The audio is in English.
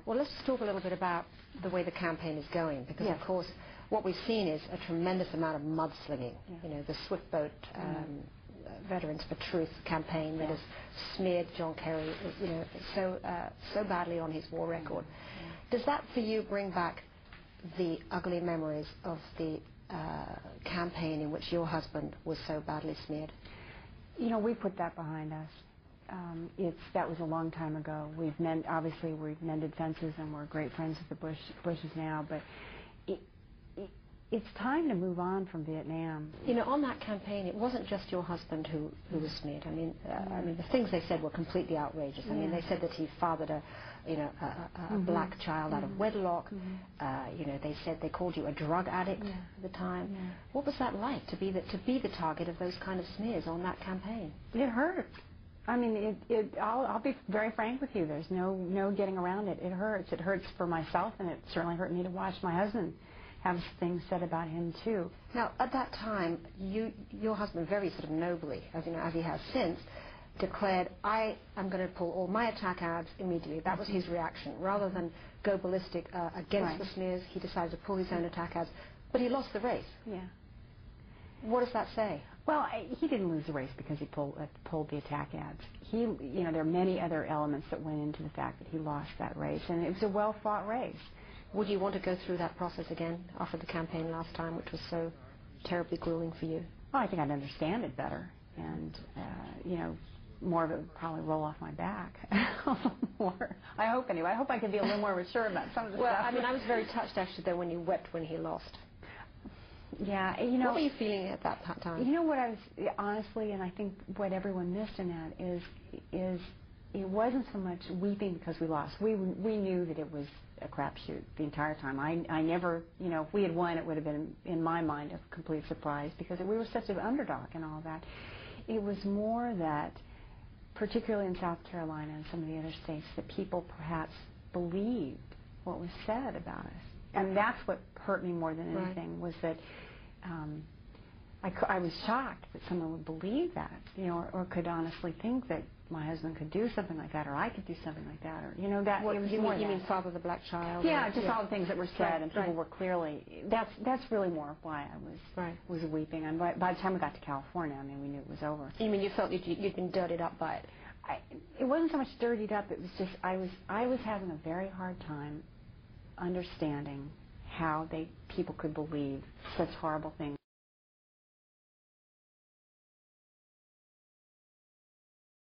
Well, let's just talk a little bit about the way the campaign is going, because Yes. of course what we've seen is a tremendous amount of mudslinging. Yeah. You know, the Swift Boat Veterans for Truth campaign that has smeared John Kerry, you know, so badly on his war record. Does that for you bring back the ugly memories of the campaign in which your husband was so badly smeared? You know, we put that behind us. That was a long time ago. Obviously we've mended fences and we're great friends with the Bushes now, but it's time to move on from Vietnam. You know, on that campaign, it wasn't just your husband who was smeared. I mean, the things they said were completely outrageous. I mean, they said that he fathered a black child out of wedlock. You know, they said they called you a drug addict at the time. What was that like to be the target of those kind of smears on that campaign? It hurt. I mean, I'll be very frank with you. There's no getting around it. It hurts. It hurts for myself, and it certainly hurt me to watch my husband have things said about him too. Now, at that time, your husband very sort of nobly, as he has since, declared, I am going to pull all my attack ads immediately. That was his reaction. Rather than go ballistic against the smears, he decided to pull his own attack ads. But he lost the race. Yeah. What does that say? Well, he didn't lose the race because he pulled the attack ads. You know, there are many other elements that went into the fact that he lost that race, and it was a well-fought race. Would you want to go through that process again after the campaign last time, which was so terribly grueling for you? Well, I think I'd understand it better, and you know, more of it would probably roll off my back. More. I hope anyway. I hope I could be a little more mature about some of the stuff. Well, I mean, I was very touched actually though when you wept when he lost. Yeah, you know. What were you feeling at that time? You know what I was honestly, and I think what everyone missed in that is it wasn't so much weeping because we lost. We knew that it was a crapshoot the entire time. I never, you know, if we had won, it would have been, in my mind, a complete surprise because we were such an underdog and all that. It was more that, particularly in South Carolina and some of the other states, that people perhaps believed what was said about us. And that's what hurt me more than anything, was that I was shocked that someone would believe that, you know, or could honestly think that my husband could do something like that, or I could do something like that, or, you know, that. What, it was you more mean father the black child? Yeah, just all the things that were said, and people were clearly. That's really more why I was weeping. And by the time we got to California, I mean, we knew it was over. You mean you felt you'd been dirtied up by it? It wasn't so much dirtied up. It was just I was having a very hard time understanding how people could believe such horrible things.